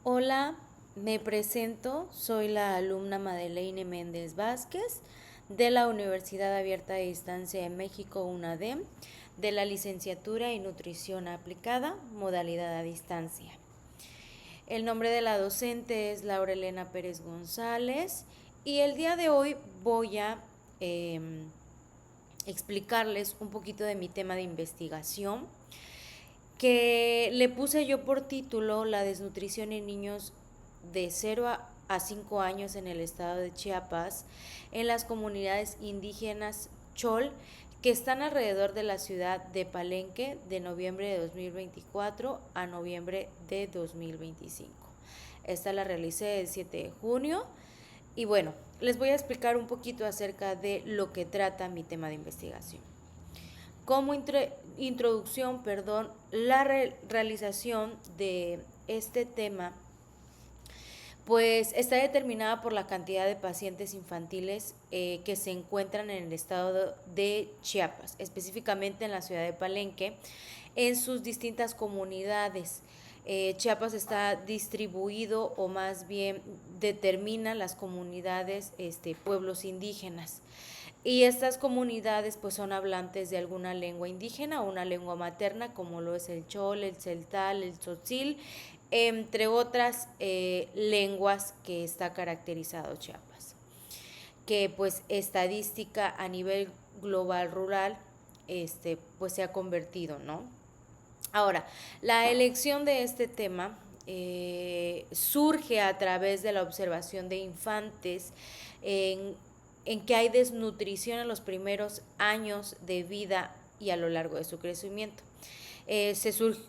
Hola, me presento, soy la alumna Madeleine Méndez Vázquez de la Universidad Abierta de Distancia de México, UNADEM, de la licenciatura en Nutrición Aplicada, modalidad a distancia. El nombre de la docente es Laura Elena Pérez González y el día de hoy voy a explicarles un poquito de mi tema de investigación que le puse yo por título La desnutrición en niños de 0 a 5 años en el estado de Chiapas, en las comunidades indígenas Chol, que están alrededor de la ciudad de Palenque, de noviembre de 2024 a noviembre de 2025. Esta la realicé el 7 de junio y bueno, les voy a explicar un poquito acerca de lo que trata mi tema de investigación. Como introducción, la realización de este tema pues está determinada por la cantidad de pacientes infantiles que se encuentran en el estado de Chiapas, específicamente en la ciudad de Palenque, en sus distintas comunidades. Chiapas está distribuido o más bien determina las comunidades, pueblos indígenas. Y estas comunidades pues son hablantes de alguna lengua indígena o una lengua materna como lo es el chol, el celtal, el tzotzil, entre otras lenguas que está caracterizado Chiapas. Que pues estadística a nivel global rural pues se ha convertido, ¿no? Ahora, la elección de este tema surge a través de la observación de infantes en que hay desnutrición en los primeros años de vida y a lo largo de su crecimiento.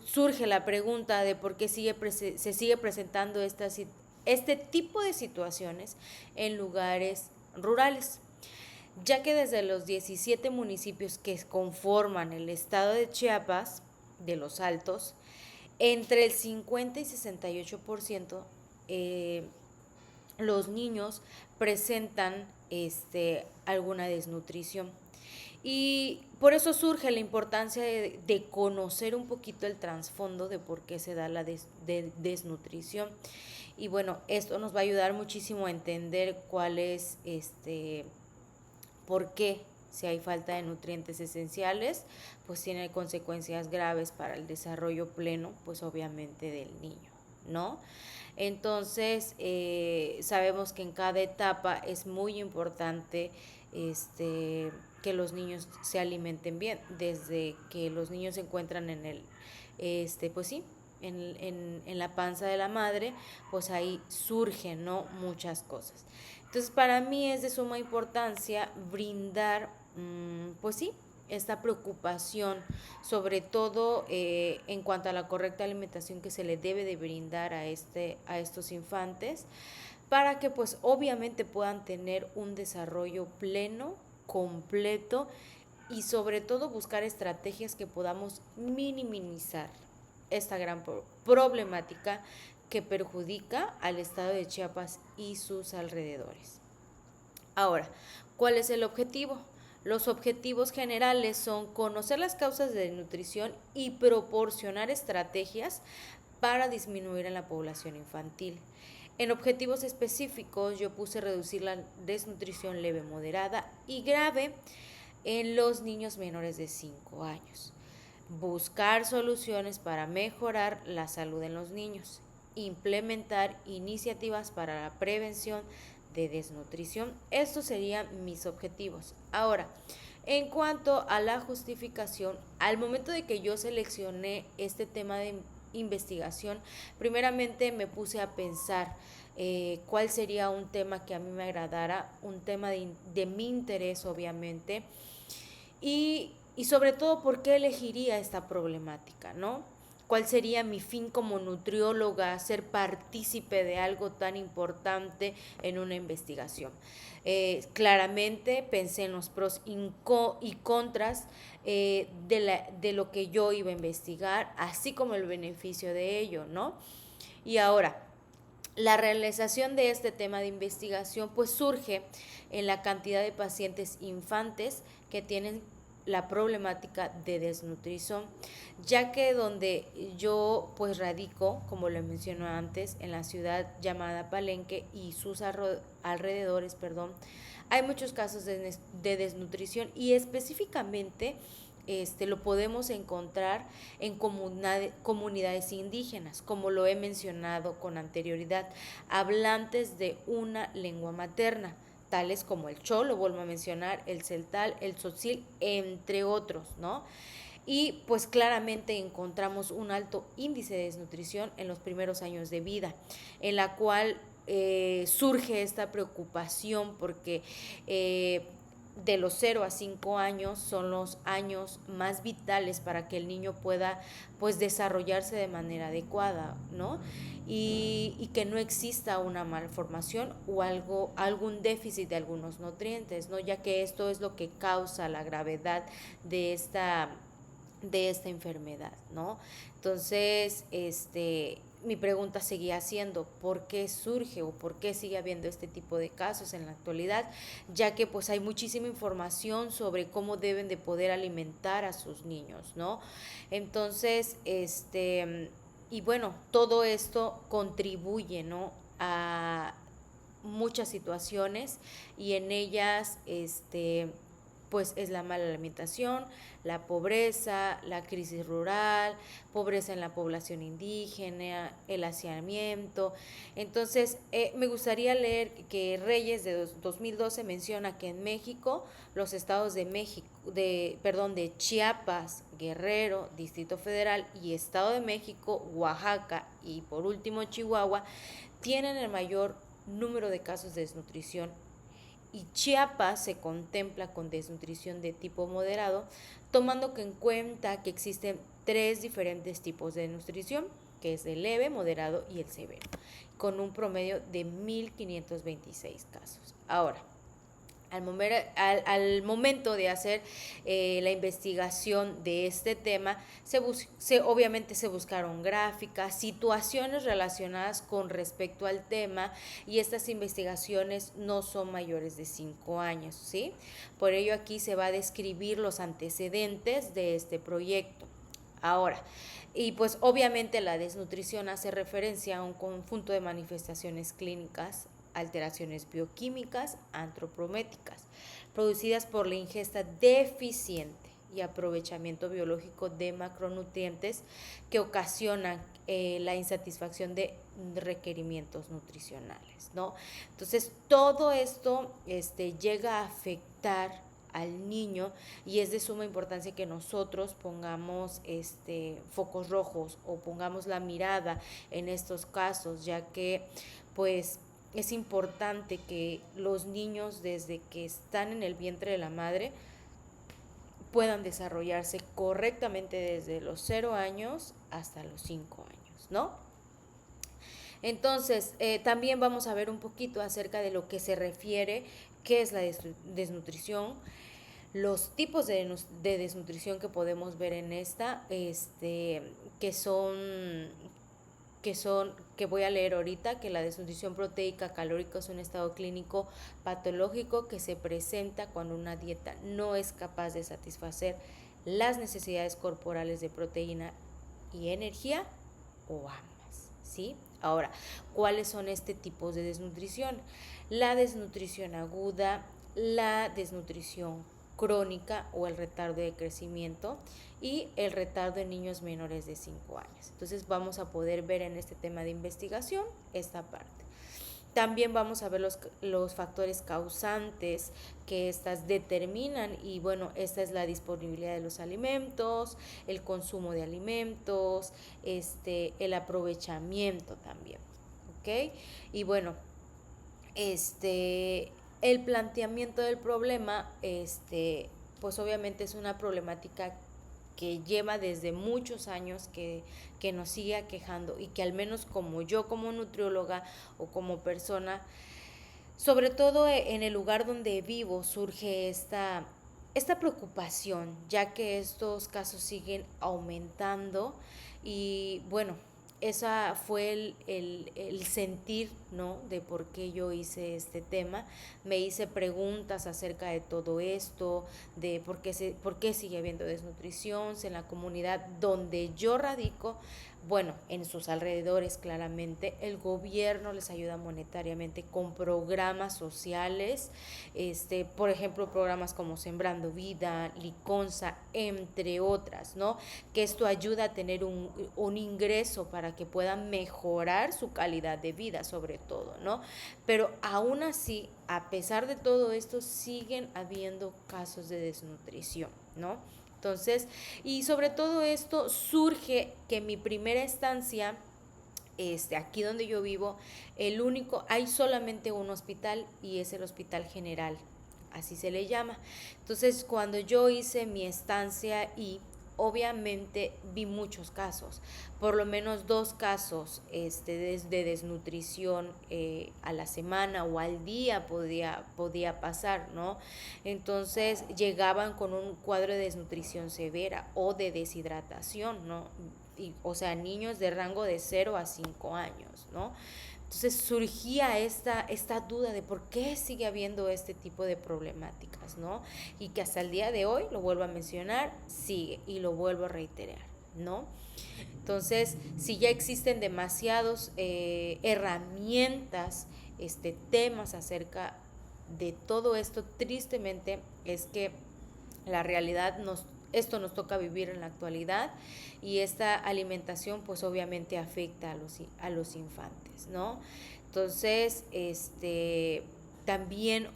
Surge la pregunta de por qué se sigue presentando este tipo de situaciones en lugares rurales, ya que desde los 17 municipios que conforman el estado de Chiapas, de los Altos, entre el 50 y 68% los niños presentan alguna desnutrición. Y por eso surge la importancia de conocer un poquito el trasfondo de por qué se da la desnutrición. Y bueno, esto nos va a ayudar muchísimo a entender cuál es por qué si hay falta de nutrientes esenciales, pues tiene consecuencias graves para el desarrollo pleno, pues obviamente del niño, ¿no? Entonces, sabemos que en cada etapa es muy importante que los niños se alimenten bien, desde que los niños se encuentran en el, pues sí, en la panza de la madre, pues ahí surgen, ¿no? Muchas cosas. Entonces, para mí es de suma importancia brindar, pues sí, esta preocupación, sobre todo en cuanto a la correcta alimentación que se le debe de brindar a estos infantes, para que pues obviamente puedan tener un desarrollo pleno, completo y sobre todo buscar estrategias que podamos minimizar esta gran problemática que perjudica al estado de Chiapas y sus alrededores. Ahora, ¿cuál es el objetivo? Los objetivos generales son conocer las causas de desnutrición y proporcionar estrategias para disminuir en la población infantil. En objetivos específicos yo puse reducir la desnutrición leve, moderada y grave en los niños menores de 5 años. Buscar soluciones para mejorar la salud en los niños. Implementar iniciativas para la prevención de desnutrición. Estos serían mis objetivos. Ahora, en cuanto a la justificación, al momento de que yo seleccioné este tema de investigación, primeramente me puse a pensar cuál sería un tema que a mí me agradara, un tema de mi interés obviamente, y sobre todo por qué elegiría esta problemática, ¿no? ¿Cuál sería mi fin como nutrióloga, ser partícipe de algo tan importante en una investigación? Claramente pensé en los pros y contras de lo que yo iba a investigar, así como el beneficio de ello, ¿no? Y ahora, la realización de este tema de investigación pues surge en la cantidad de pacientes infantes que tienen la problemática de desnutrición, ya que donde yo pues radico, como lo mencioné antes, en la ciudad llamada Palenque y sus alrededores, perdón, hay muchos casos de desnutrición y específicamente lo podemos encontrar en comunidades indígenas, como lo he mencionado con anterioridad, hablantes de una lengua materna, tales como el cholo, vuelvo a mencionar, el celtal, el tzotzil, entre otros, ¿no? Y pues claramente encontramos un alto índice de desnutrición en los primeros años de vida, en la cual surge esta preocupación porque de los 0 a 5 años son los años más vitales para que el niño pueda pues desarrollarse de manera adecuada, ¿no? Y que no exista una malformación o algún déficit de algunos nutrientes, ¿no? Ya que esto es lo que causa la gravedad de esta enfermedad, ¿no? Entonces, mi pregunta seguía siendo, ¿por qué surge o por qué sigue habiendo este tipo de casos en la actualidad? Ya que pues hay muchísima información sobre cómo deben de poder alimentar a sus niños, ¿no? Entonces, y bueno, todo esto contribuye, ¿no? A muchas situaciones y en ellas, pues es la mala alimentación, la pobreza, la crisis rural, pobreza en la población indígena, el hacinamiento. Entonces, me gustaría leer que Reyes de 2012 menciona que en México, los estados de México, de Chiapas, Guerrero, Distrito Federal y Estado de México, Oaxaca y por último Chihuahua, tienen el mayor número de casos de desnutrición y Chiapas se contempla con desnutrición de tipo moderado, tomando en cuenta que existen 3 diferentes tipos de desnutrición, que es el leve, moderado y el severo, con un promedio de 1.526 casos. Ahora, al momento de hacer la investigación de este tema, obviamente se buscaron gráficas, situaciones relacionadas con respecto al tema y estas investigaciones no son mayores de 5 años, ¿sí? Por ello aquí se va a describir los antecedentes de este proyecto. Ahora, y pues obviamente la desnutrición hace referencia a un conjunto de manifestaciones clínicas, alteraciones bioquímicas antropométricas, producidas por la ingesta deficiente y aprovechamiento biológico de macronutrientes que ocasionan la insatisfacción de requerimientos nutricionales, ¿no? Entonces, todo esto llega a afectar al niño y es de suma importancia que nosotros pongamos focos rojos o pongamos la mirada en estos casos, ya que pues es importante que los niños desde que están en el vientre de la madre puedan desarrollarse correctamente desde los 0 años hasta los 5 años, ¿no? Entonces, también vamos a ver un poquito acerca de lo que se refiere, qué es la desnutrición, los tipos de desnutrición que podemos ver en esta, que voy a leer ahorita, que la desnutrición proteica calórica es un estado clínico patológico que se presenta cuando una dieta no es capaz de satisfacer las necesidades corporales de proteína y energía o ambas, ¿sí? Ahora, ¿cuáles son tipos de desnutrición? La desnutrición aguda, la desnutrición crónica o el retardo de crecimiento y el retardo en niños menores de 5 años. Entonces vamos a poder ver en este tema de investigación esta parte. También vamos a ver los factores causantes que estas determinan y bueno, esta es la disponibilidad de los alimentos, el consumo de alimentos, el aprovechamiento también, ¿ok? Y bueno, el planteamiento del problema, pues obviamente es una problemática que lleva desde muchos años que nos sigue aquejando y que al menos como yo como nutrióloga o como persona, sobre todo en el lugar donde vivo, surge esta preocupación, ya que estos casos siguen aumentando y bueno, esa fue el sentir, ¿no? De por qué yo hice este tema. Me hice preguntas acerca de todo esto, de por qué sigue habiendo desnutrición, si en la comunidad donde yo radico, bueno, en sus alrededores claramente, el gobierno les ayuda monetariamente con programas sociales, por ejemplo, programas como Sembrando Vida, Liconza, entre otras, ¿no? Que esto ayuda a tener un ingreso para que puedan mejorar su calidad de vida, sobre todo, ¿no? Pero aún así, a pesar de todo esto, siguen habiendo casos de desnutrición, ¿no? Entonces, y sobre todo esto surge que mi primera estancia, aquí donde yo vivo, hay solamente un hospital y es el Hospital General, así se le llama. Entonces, cuando yo hice mi estancia y obviamente vi muchos casos, por lo menos 2 casos de desnutrición a la semana o al día podía pasar, ¿no? Entonces llegaban con un cuadro de desnutrición severa o de deshidratación, ¿no? O sea, niños de rango de 0 a 5 años, ¿no? Entonces surgía esta duda de por qué sigue habiendo este tipo de problemáticas, ¿no? Y que hasta el día de hoy, lo vuelvo a mencionar, sigue y lo vuelvo a reiterar, ¿no? Entonces, si ya existen demasiados herramientas, temas acerca de todo esto, tristemente es que la realidad esto nos toca vivir en la actualidad y esta alimentación pues obviamente afecta a los infantes, ¿no? Entonces, también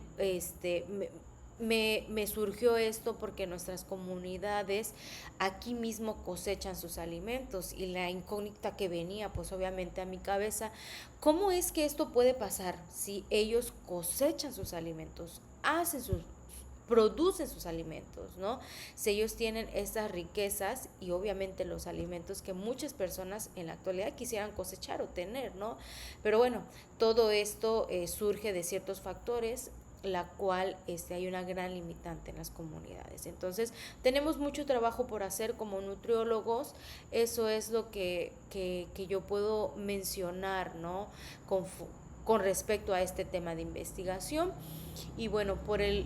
me surgió esto porque nuestras comunidades aquí mismo cosechan sus alimentos y la incógnita que venía pues obviamente a mi cabeza, ¿cómo es que esto puede pasar si ellos cosechan sus alimentos, producen sus alimentos, ¿no? Si ellos tienen estas riquezas y obviamente los alimentos que muchas personas en la actualidad quisieran cosechar o tener, ¿no? Pero bueno, todo esto surge de ciertos factores, la cual hay una gran limitante en las comunidades. Entonces, tenemos mucho trabajo por hacer como nutriólogos, eso es lo que yo puedo mencionar, ¿no? Con respecto a este tema de investigación. Y bueno, por el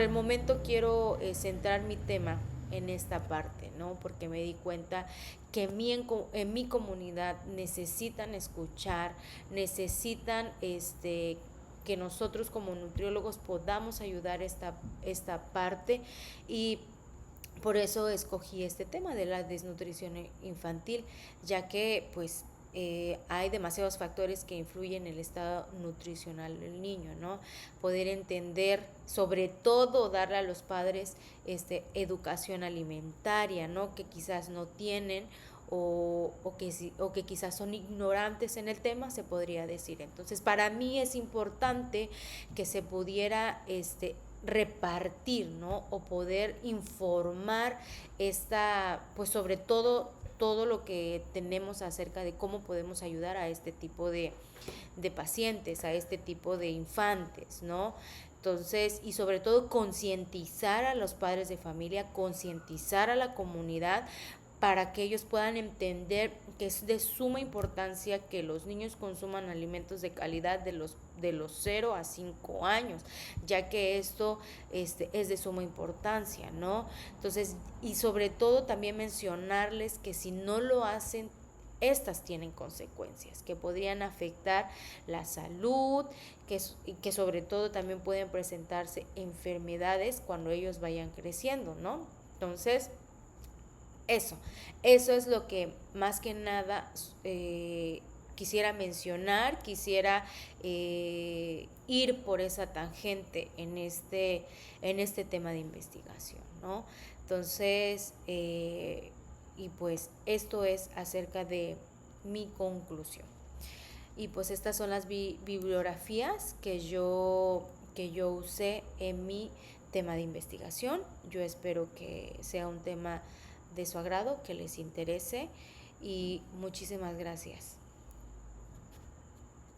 momento quiero centrar mi tema en esta parte, ¿no? Porque me di cuenta que en mi comunidad necesitan escuchar, necesitan que nosotros como nutriólogos podamos ayudar esta parte y por eso escogí este tema de la desnutrición infantil, ya que pues hay demasiados factores que influyen en el estado nutricional del niño, ¿no? Poder entender, sobre todo darle a los padres educación alimentaria, ¿no? Que quizás no tienen o que quizás son ignorantes en el tema, se podría decir. Entonces, para mí es importante que se pudiera repartir, ¿no? O poder informar pues sobre todo lo que tenemos acerca de cómo podemos ayudar a este tipo de pacientes, a este tipo de infantes, ¿no? Entonces, y sobre todo concientizar a los padres de familia, concientizar a la comunidad para que ellos puedan entender que es de suma importancia que los niños consuman alimentos de calidad de los 0 a 5 años, ya que esto es de suma importancia, ¿no? Entonces, y sobre todo también mencionarles que si no lo hacen, estas tienen consecuencias que podrían afectar la salud, que sobre todo también pueden presentarse enfermedades cuando ellos vayan creciendo, ¿no? Entonces, eso es lo que más que nada quisiera mencionar, quisiera ir por esa tangente en este tema de investigación, ¿no? Entonces, y pues esto es acerca de mi conclusión. Y pues estas son las bibliografías que yo usé en mi tema de investigación. Yo espero que sea un tema de su agrado, que les interese y muchísimas gracias.